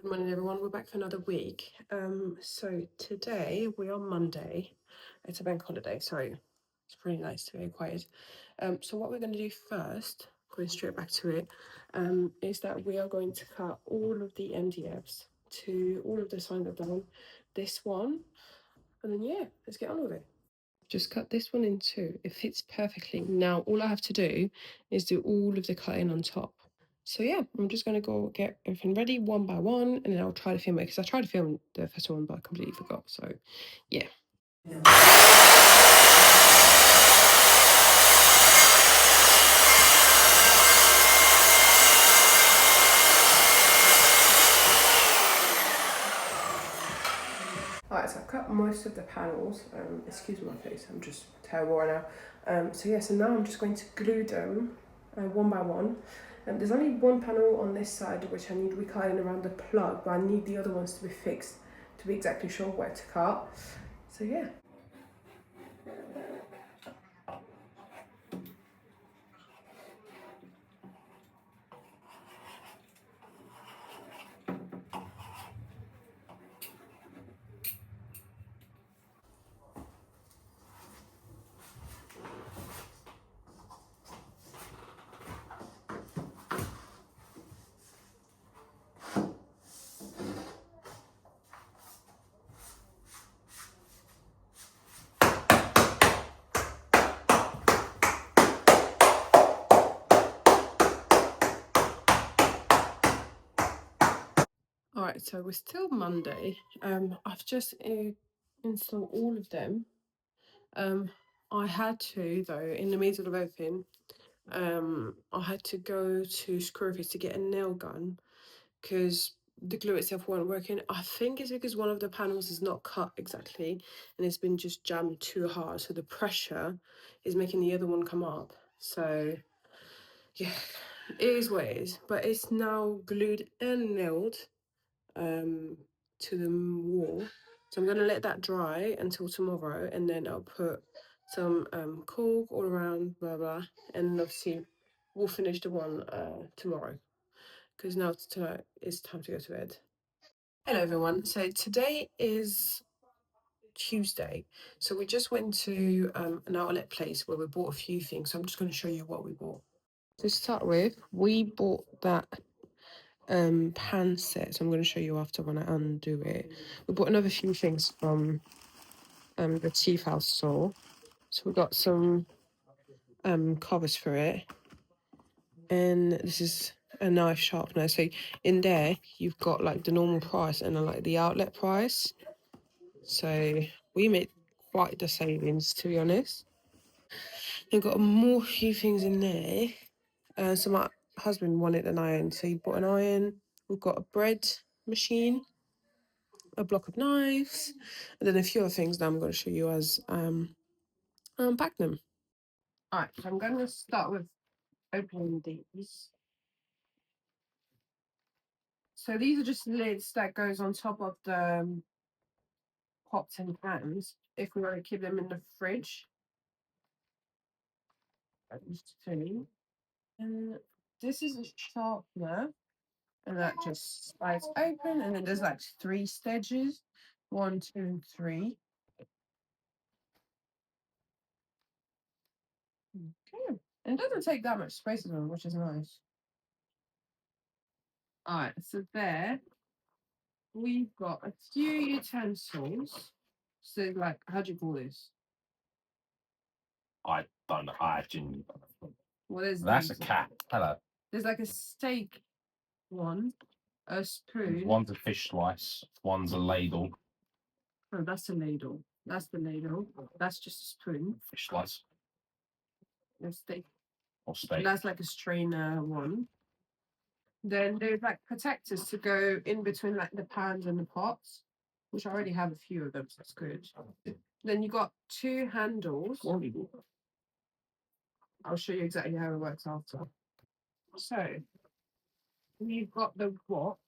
Good morning, everyone. We're back for another week. So today we're on Monday. It's a bank holiday, so it's pretty nice to be quiet. So what we're going to do first, going straight back to it, is that we are going to cut all of the MDFs to all of the signs I've done. This one, and then yeah, let's get on with it. Just cut this one in two. It fits perfectly. Now all I have to do is do all of the cutting on top. So yeah, I'm just gonna go get everything ready one by one, and then I'll try to film it because I tried to film the first one but I completely forgot. So yeah. Alright, so I've cut most of the panels. Excuse my face, I'm just terrible right now. So yeah, so now I'm just going to glue them one by one. There's only one panel on this side which I need recutting around the plug, but I need the other ones to be fixed to be exactly sure where to cut. So yeah. Alright, so we're still Monday. I've just installed all of them. I had to, though, in the middle of everything, I had to go to Screwfix to get a nail gun because the glue itself wasn't working. I think it's because one of the panels is not cut exactly and it's been just jammed too hard, so the pressure is making the other one come up. So yeah, it is what it is, but it's now glued and nailed to the wall. So I'm gonna let that dry until tomorrow, and then I'll put some caulk all around, blah blah, and obviously we'll finish the one tomorrow because now tonight it's time to go to bed. Hello everyone. So today is Tuesday. So we just went to an outlet place where we bought a few things. So I'm just going to show you what we bought. To start with, we bought that pan set. So I'm going to show you after when I undo it. We bought another few things from the Chief House store. So we got some covers for it. And this is a knife sharpener. So in there you've got like the normal price and then like the outlet price. So we made quite the savings, to be honest. We've got more few things in there. So my husband wanted an iron, so he bought an iron. We've got a bread machine, a block of knives, and then a few other things that I'm going to show you as unpack them. Alright, so I'm going to start with opening these. So these are just lids that goes on top of the pots and pans if we want to keep them in the fridge. And this is a sharpener, and that just slides open, and then there's like 3 stages, 1, 2, and 3. Okay, and it doesn't take that much space as well, which is nice. All right, so there we've got a few utensils. So like, how do you call this? I don't know. I genuinely don't know. What is That's these? a cat. Hello. There's like a steak one, a spoon. One's a fish slice. One's a ladle. Oh, that's a ladle. That's the ladle. That's just a spoon. Fish slice A steak. or steak. That's like a strainer one. Then there's like protectors to go in between like the pans and the pots, which I already have a few of them, so that's good. Then you got 2 handles. I'll show you exactly how it works after. So we've got the wok.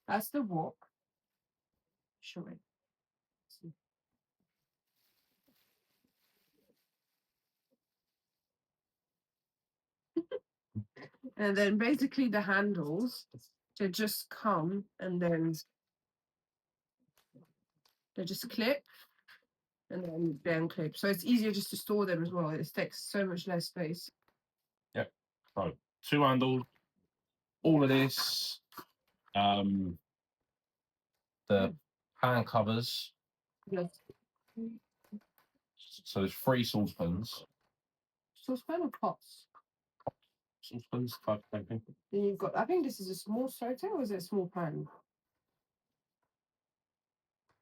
That's the wok. Show it. And then basically the handles to just come and then they just clip and then clip. So it's easier just to store them as well. It takes so much less space. Yep. So 2 handles, all of this, the pan covers. Yes. So there's 3 saucepans. Saucepan or pots? Saucepans type of thing. Then you've got, I think this is a small sauté or is it a small pan?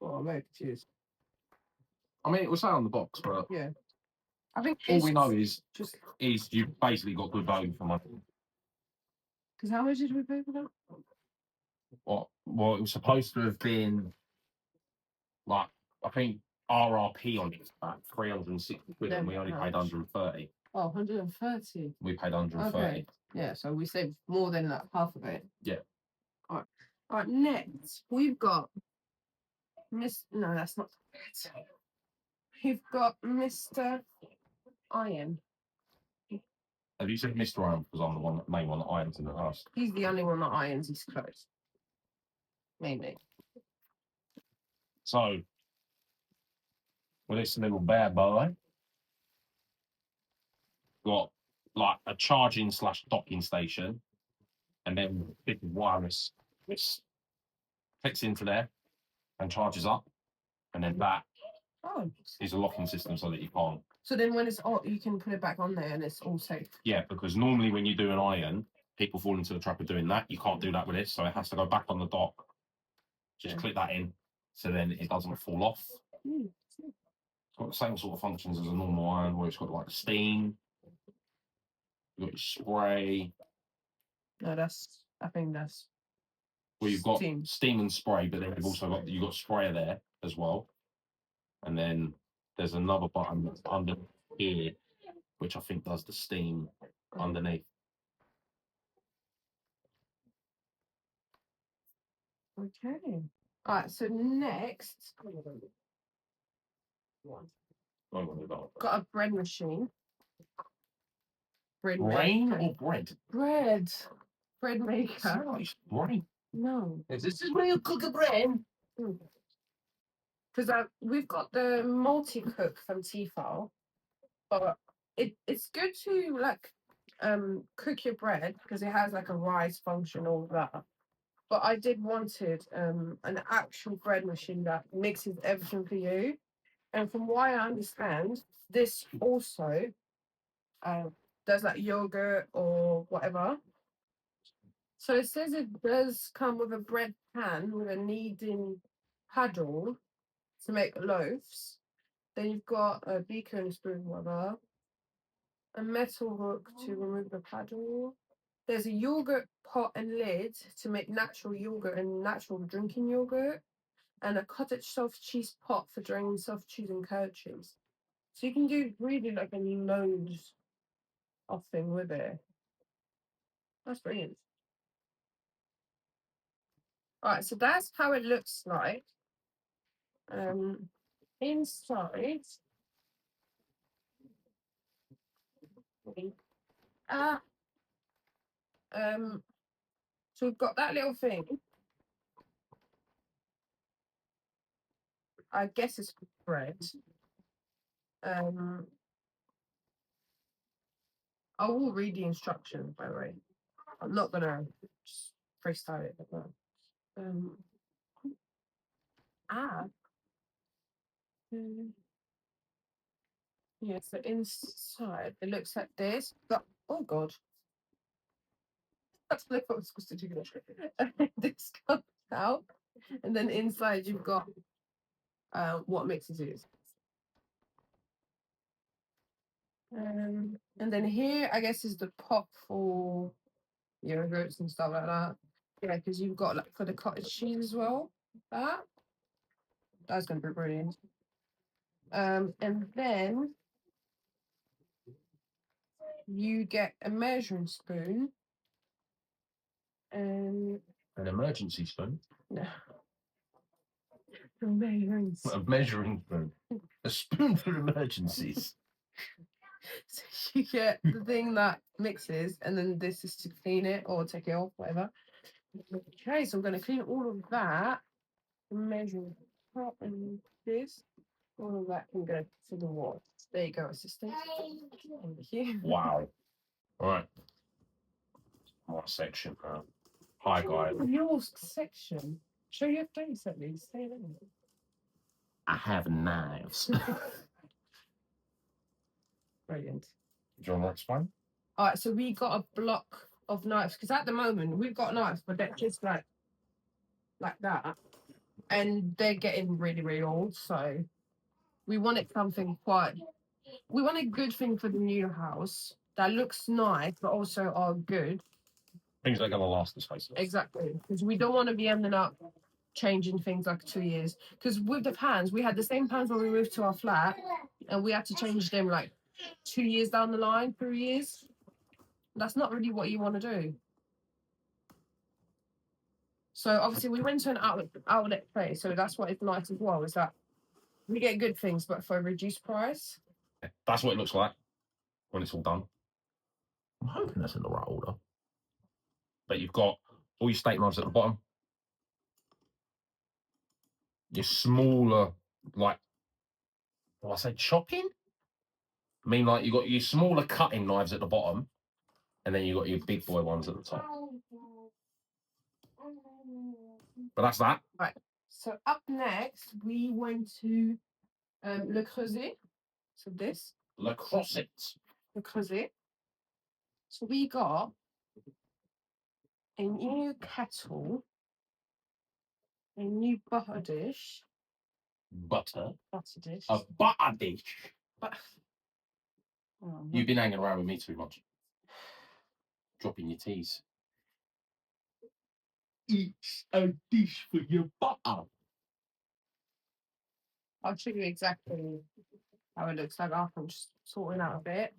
Oh, I'm very confused. I mean, it was say on the box, but Yeah. I think all we know is just you've basically got good value for money. because how much did we pay for that? What? Well, it was supposed to have been like, I think RRP on it was about 360 quid, and we only paid 130. Oh, 130. We paid 130. Okay. Yeah, so we saved more than like half of it. Yeah. All right. Next we've got No, that's not it. We've got Mr. Iron. Have you said Mr. Iron? Because I'm the main one that irons in the house. He's the only one that irons his clothes. Mainly. So, with this little bad boy, got like a charging / docking station, and then big wireless. This clicks into there and charges up, and then that is a locking system so that you can't. So then when it's on, you can put it back on there and it's all safe. Yeah, because normally when you do an iron, people fall into the trap of doing that. You can't do that with this, so it has to go back on the dock. Just click that in, so then it doesn't fall off. It's got the same sort of functions as a normal iron, where it's got like steam, you've got your spray. No, I think that's. Well, you've got steam and spray, but then you've got sprayer there as well. And then there's another button that's under here, which I think does the steam underneath. Okay. All right. So next, got a bread machine. Brain or bread? Bread. Bread maker. Brain. No. Is this just where you cook a bread? Because we've got the multi-cook from Tefal, but it's good to like cook your bread because it has like a rise function, all of that. But I wanted an actual bread machine that mixes everything for you. And from what I understand, this also does like yogurt or whatever. So it says it does come with a bread pan with a kneading paddle to make loaves. Then you've got a beaker and a spoon, whatever. A metal hook to remove the paddle. There's a yogurt pot and lid to make natural yogurt and natural drinking yogurt. And a cottage soft cheese pot for draining soft cheese and curd cheese. So you can do really like a loads of thing with it. That's brilliant. All right, so that's how it looks like. Inside. So we've got that little thing. I guess it's bread. I will read the instructions, by the way. I'm not gonna just freestyle it like that. Yeah, so inside it looks like this. But oh god. That's what I was supposed to do. This comes out. And then inside you've got what mixes it. And then here, I guess, is the pot for yogurts and stuff like that. Yeah, because you've got like for the cottage cheese as well. That's going to be brilliant. And then you get a measuring spoon. And an emergency spoon? No. A measuring spoon. A measuring spoon. A spoon for emergencies. So you get the thing that mixes, and then this is to clean it or take it off, whatever. Okay, so I'm going to clean all of that. Measure top and this. All of that can go to the wall. There you go, assistant. Thank you. Wow. All right. My section. Hi, guys. Your section. Show your face at least. Say it. I have knives. Brilliant. Do you want to explain? All right, so we got a block of knives because at the moment we've got knives, but they're just like that, and they're getting really, really old. So we wanted something quite. We want a good thing for the new house that looks nice, but also are good. Things that are going to last the space. Exactly, because we don't want to be ending up changing things like 2 years. Because with the pans, we had the same pans when we moved to our flat, and we had to change them like 2 years down the line, 3 years. That's not really what you want to do. So obviously we went to an outlet place, so that's what it's nice as well, is that we get good things, but for a reduced price. That's what it looks like when it's all done. I'm hoping that's in the right order. But you've got all your steak knives at the bottom. Your smaller, like, I say chopping? I mean, like, you've got your smaller cutting knives at the bottom, and then you've got your big boy ones at the top. But that's that. Right. So up next, we went to Le Creuset. So this. Le Creuset. Le Creuset. So we got a new kettle, a new butter dish. Butter dish. A butter dish. But You've been hanging around with me too much. Dropping your teas. It's a dish for your butter. I'll show you exactly how it looks like after I'm just sorting out a bit.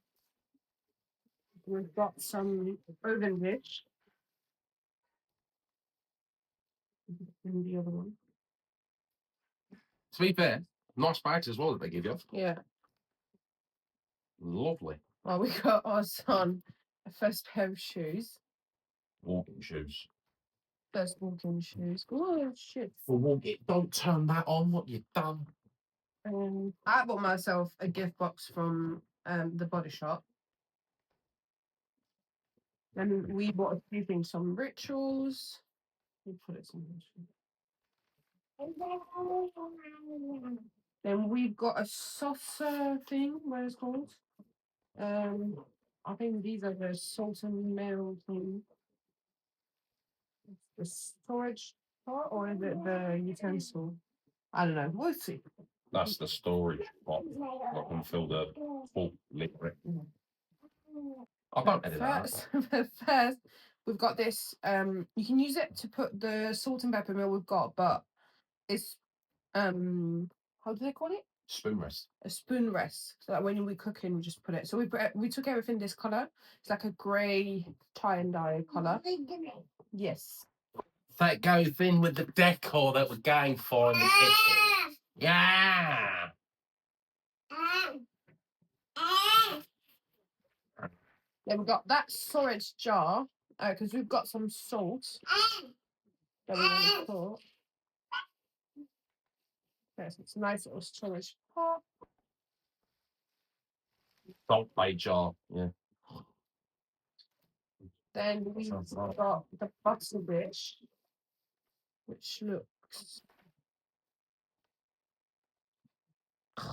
We've got some oven dish. And the other one. To be fair, nice bags as well that they give you. Yeah. Lovely. Well, we got our son a first pair of shoes. Walking shoes. First walking shoes. Oh, shit. For walking, don't turn that on, what you done. I bought myself a gift box from the Body Shop. And we bought a few things, some rituals. We put it somewhere. Then we've got a saucer thing, what it's called. I think these are the salt and meal thing. The storage pot, or is it the utensil? I don't know. We'll see. That's the storage pot. I can fill the full liquid. I don't edit that. First, we've got this. You can use it to put the salt and pepper meal we've got, but it's how do they call it? Spoon rest. A spoon rest. So that when we cook in, we just put it. So we took everything this color. It's like a grey tie and dye color. Yes. That goes in with the decor that we're going for in the kitchen. Yeah. Then we've got that storage jar because we've got some salt that we want to put. Yes, it's a nice little storage pot. Salt bay jar. Yeah. Then we've got the butter dish, which looks like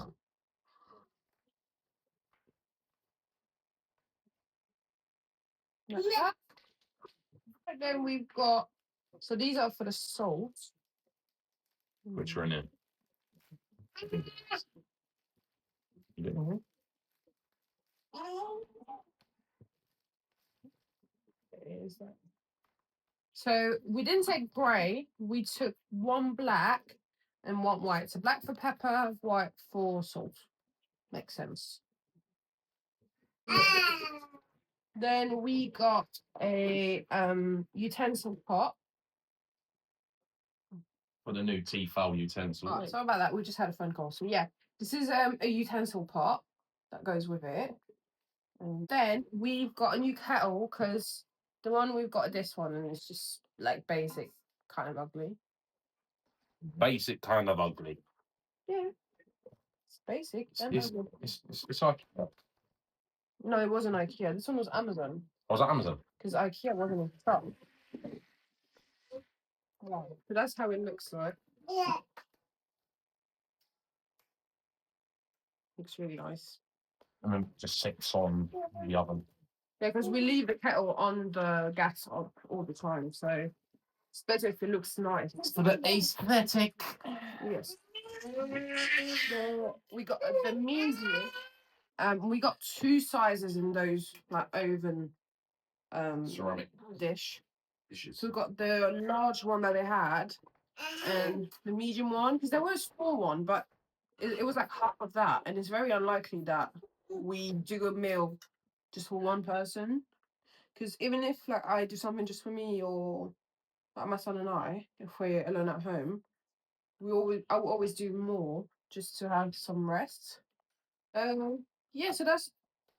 that. And then we've got, so these are for the salt. Which are in it. Mhm. Is that? So we didn't take grey, we took one black and one white. So black for pepper, white for salt. Makes sense. Then we got a utensil pot. For the new Tefal utensil. Oh, sorry about that. We just had a phone call. So yeah, this is a utensil pot that goes with it. And then we've got a new kettle because the one we've got this one and it's just like basic, kind of ugly. Basic, kind of ugly. Yeah, it's basic. It's like. No, it wasn't IKEA. This one was Amazon. Was that Amazon? Because IKEA wasn't in stock. Wow. So that's how it looks like. Yeah. Looks really nice. And then just sits on the oven. Yeah, because we leave the kettle on the gas all the time, so it's better if it looks nice. For the aesthetic. Yes. We got the medium. We got two sizes in those like oven Ceramic dish. dishes. So we got the large one that they had and the medium one because there was a small one, but it was like half of that, and it's very unlikely that we do a meal just for one person. Because even if like I do something just for me or like my son and I, if we're alone at home, I will always do more just to have some rest. Yeah, so that's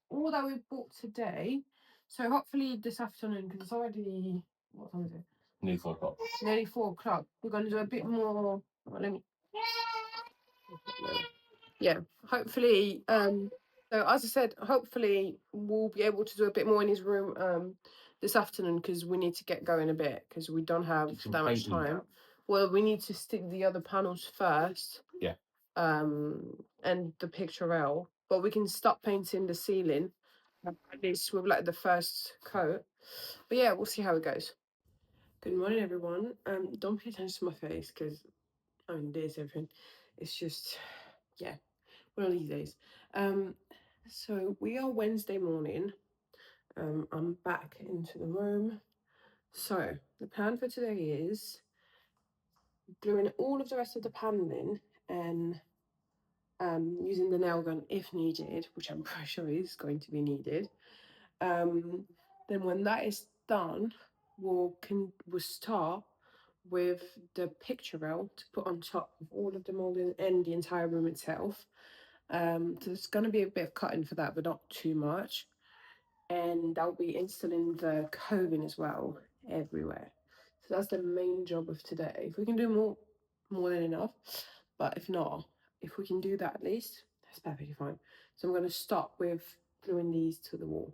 all that we bought today. So hopefully this afternoon, because it's already what time is it? Nearly 4 o'clock. Nearly 4 o'clock. We're going to do a bit more. Well, let me. Yeah, hopefully. So as I said, hopefully we'll be able to do a bit more in his room this afternoon because we need to get going a bit because we don't have that much time. Well, we need to stick the other panels first. Yeah. And the pictorial, but we can start painting the ceiling at least with like the first coat. But yeah, we'll see how it goes. Good morning, everyone. Don't pay attention to my face because I mean, there's everything. It's just, yeah, one of these days. So we are Wednesday morning. I'm back into the room. So the plan for today is gluing all of the rest of the paneling and using the nail gun if needed, which I'm pretty sure is going to be needed. Then when that is done, we'll start with the pictorial to put on top of all of the molding and the entire room itself. So there's going to be a bit of cutting for that, but not too much. And I'll be installing the coving as well everywhere. So that's the main job of today. If we can do more than enough, but if not, if we can do that at least, that's perfectly fine. So I'm going to start with gluing these to the wall.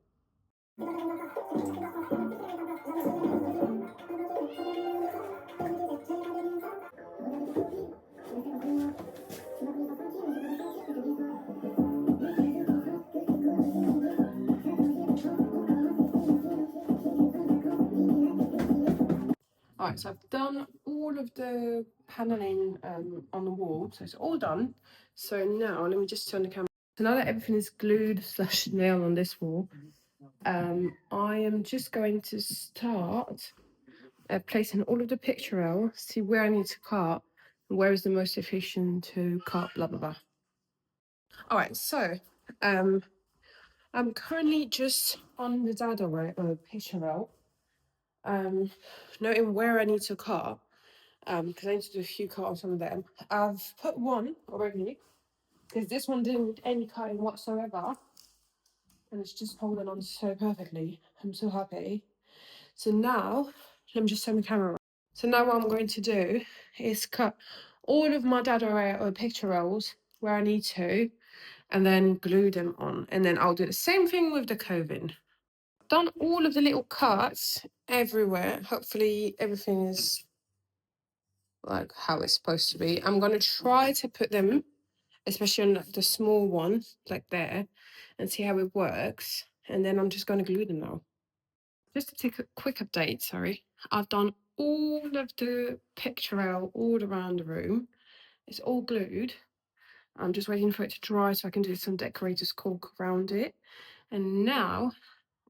Alright, so I've done all of the paneling on the wall, so it's all done. So now let me just turn the camera. So now that everything is glued / nailed on this wall, I am just going to start placing all of the pictorial, see where I need to cut, and where is the most efficient to cut, blah blah blah. Alright, so I'm currently just on the dado pictorial, noting where I need to cut. Because I need to do a few cut on some of them. I've put one already because this one didn't need any cutting whatsoever, and it's just holding on so perfectly. I'm so happy. So now let me just turn the camera around. So now what I'm going to do is cut all of my dado or pictorials where I need to, and then glue them on. And then I'll do the same thing with the coving. Done all of the little cuts everywhere. Hopefully everything is like how it's supposed to be. I'm gonna try to put them, especially on the small one, like there, and see how it works. And then I'm just gonna glue them now. Just to take a quick update, sorry. I've done all of the pictorial all around the room. It's all glued. I'm just waiting for it to dry so I can do some decorator's cork around it. And now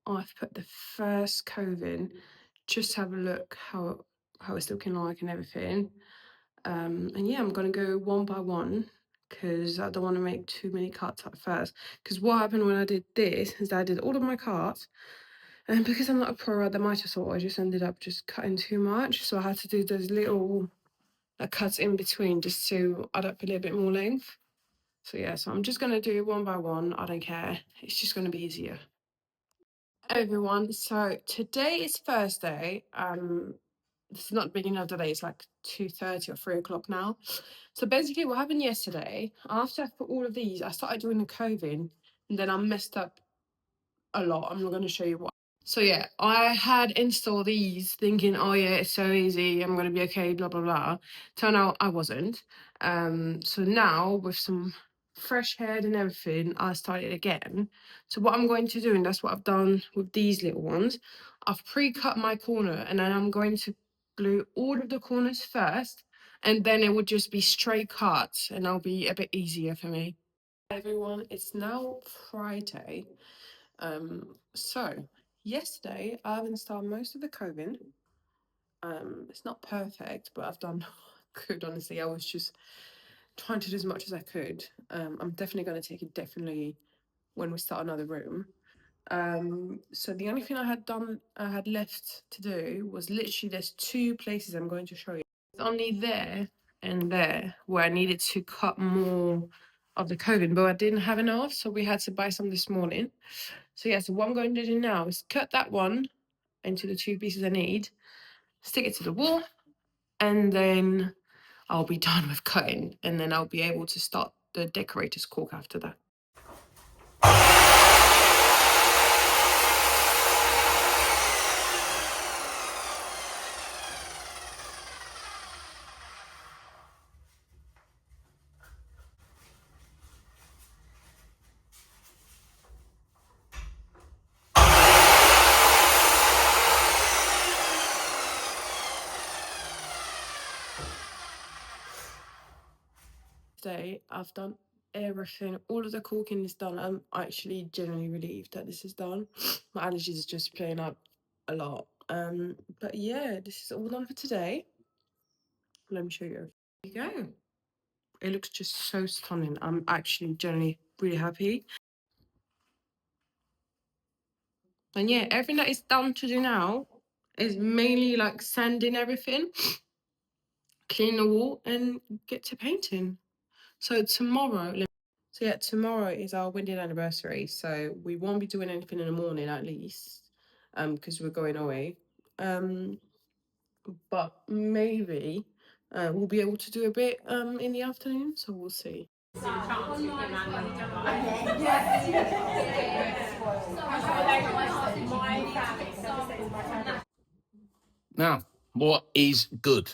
I've put the first coving. Just have a look how it's looking like and everything. And yeah, I'm gonna go one by one because I don't want to make too many cuts at first. Because what happened when I did this is that I did all of my cuts, and because I'm not a pro at the mitre saw, I just ended up just cutting too much. So I had to do those little cuts in between just to add up a little bit more length. So yeah, so I'm just gonna do one by one. I don't care. It's just gonna be easier. Everyone, so today is Thursday. This is not the beginning of the day, it's like 2:30 or 3 o'clock now. So basically what happened yesterday, after I put all of these, I started doing the coving and then I messed up a lot. I'm not going to show you what. So yeah, I had installed these thinking, oh yeah, it's so easy, I'm going to be okay, blah blah blah. Turned out I wasn't. So now with some fresh head and everything, I started again. So what I'm going to do, and that's what I've done with these little ones, I've pre-cut my corner and then I'm going to glue all of the corners first, and then it would just be straight cuts and that'll be a bit easier for me. Everyone, it's now Friday. So yesterday I've installed most of the coving. It's not perfect, but I've done good. Honestly, I was just trying to do as much as I could. I'm definitely going to take it definitely when we start another room. So the only thing I had left to do was literally there's two places I'm going to show you. It's only there and there where I needed to cut more of the coving, but I didn't have enough, so we had to buy some this morning. So yeah, so what I'm going to do now is cut that one into the two pieces I need, stick it to the wall, and then I'll be done with cutting, and then I'll be able to start the decorator's cork after that. Today I've done everything, all of the caulking is done. I'm actually genuinely relieved that this is done. My allergies are just playing up a lot. But yeah, this is all done for today. Let me show you. There you go. It looks just so stunning. I'm actually generally really happy. And yeah, everything that is done to do now is mainly like sanding everything, clean the wall, and get to painting. So tomorrow is our wedding anniversary. So we won't be doing anything in the morning at least, because we're going away. But maybe we'll be able to do a bit in the afternoon. So we'll see. Now, what is good?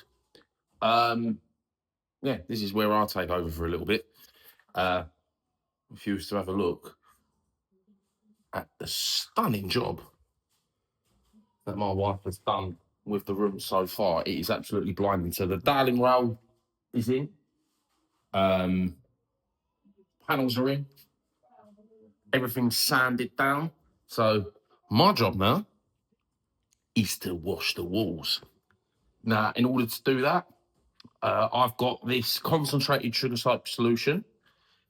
Yeah, this is where I'll take over for a little bit. If you was to have a look at the stunning job that my wife has done with the room so far, it is absolutely blinding. So the dialing rail is in, panels are in, everything's sanded down. So my job now is to wash the walls. Now, in order to do that, I've got this concentrated sugar syrup solution.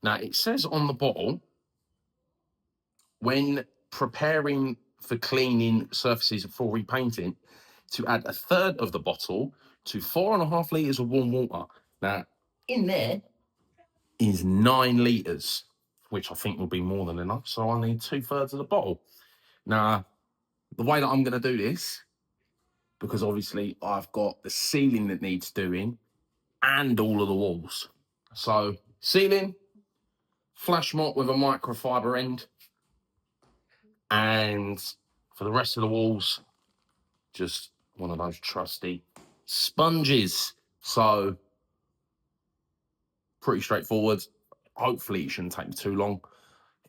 Now, it says on the bottle, when preparing for cleaning surfaces for repainting, to add a third of the bottle to 4.5 litres of warm water. Now, in there is 9 litres, which I think will be more than enough. So I need 2/3 of the bottle. Now, the way that I'm going to do this, because obviously I've got the ceiling that needs doing and all of the walls. So ceiling, flash mop with a microfiber end, and for the rest of the walls, just one of those trusty sponges. So pretty straightforward. Hopefully it shouldn't take me too long.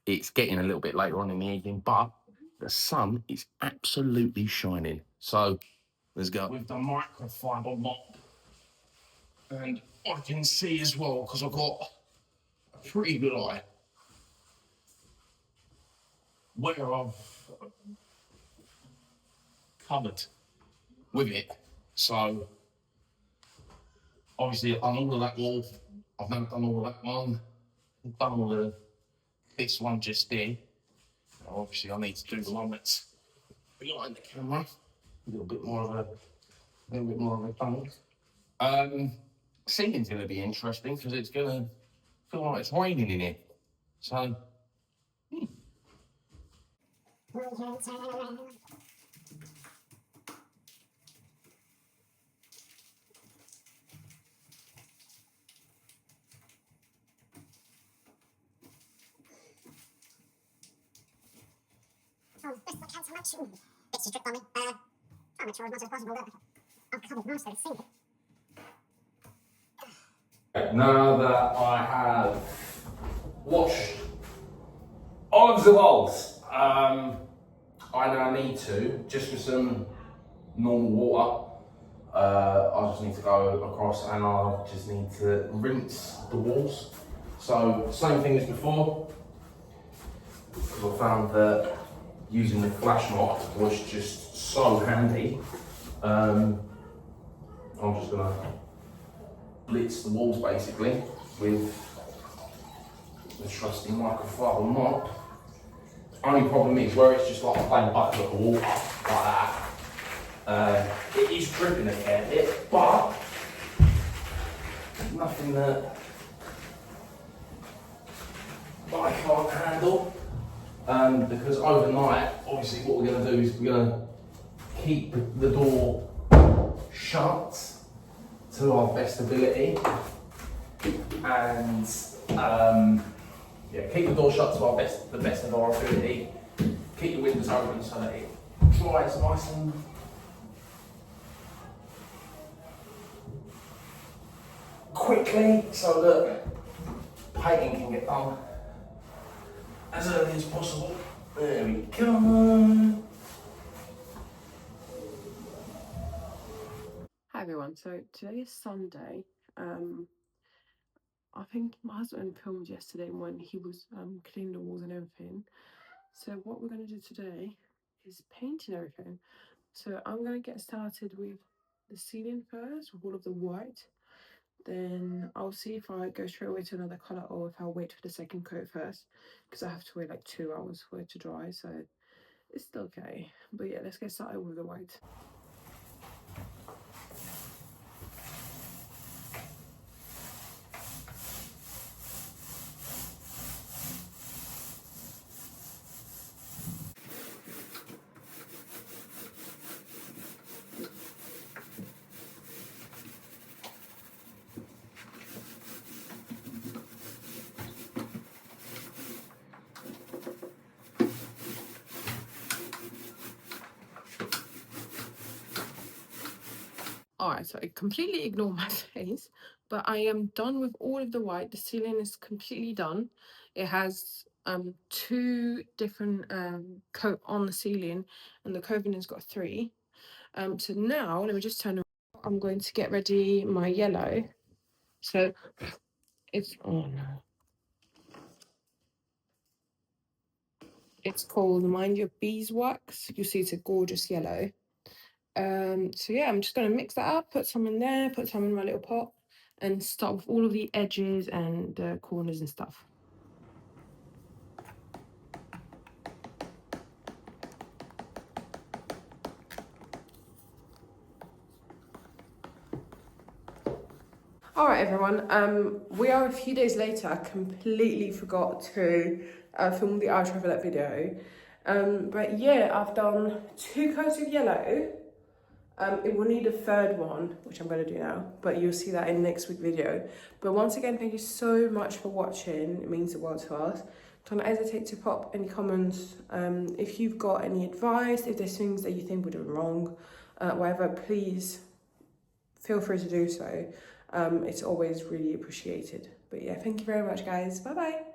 It's getting a little bit later on in the evening, but the sun is absolutely shining. So let's go. With the microfiber mop. And I can see as well, because I've got a pretty good eye, where I've covered with it. So obviously I've done all of that wall. I've now done all of that one. I've done all of this one just there. Obviously I need to do the one that's behind the camera. A little bit more of a tunnel. Ceiling's going to be interesting because it's going to feel like it's raining in here. So Bits strict on me. Try and make sure as much as possible that I'm covered nicely. See it. Now that I have washed all of the walls, I now need to, just with some normal water, I just need to go across and I just need to rinse the walls. So, same thing as before, because I found that using the flash mop was just so handy. I'm just gonna blitz the walls basically with the trusty microfiber mop. Only problem is where it's just like a plain bucket of water like that. It is dripping a fair bit, but nothing that I can't handle. Because overnight, obviously, what we're going to do is we're going to keep the door shut to our best ability, and keep the door shut to the best of our ability. Keep the windows open so that it dries nice and quickly, so that painting can get done as early as possible. There we go. Hi everyone, so today is Sunday. I think my husband filmed yesterday when he was cleaning the walls and everything. So what we're going to do today is painting everything. So I'm going to get started with the ceiling first, with all of the white. Then I'll see if I go straight away to another colour or if I'll wait for the second coat first, because I have to wait like 2 hours for it to dry, so it's still okay. But yeah, let's get started with the white. Alright, so I completely ignore my face, but I am done with all of the white. The ceiling is completely done. It has 2 different coat on the ceiling, and the coving has got 3. So now let me just turn around. I'm going to get ready my yellow. So it's it's called Mind Your Beeswax. You see it's a gorgeous yellow. So yeah, I'm just going to mix that up, put some in there, put some in my little pot, and start with all of the edges and the corners and stuff. All right, everyone. We are a few days later. I completely forgot to film the outro for that video. But yeah, I've done 2 coats of yellow. It will need a 3rd one, which I'm going to do now, but you'll see that in next week's video. But once again, thank you so much for watching. It means the world to us. Don't hesitate to pop any comments. If you've got any advice, if there's things that you think we're doing wrong, whatever, please feel free to do so. It's always really appreciated. But yeah, thank you very much, guys. Bye bye.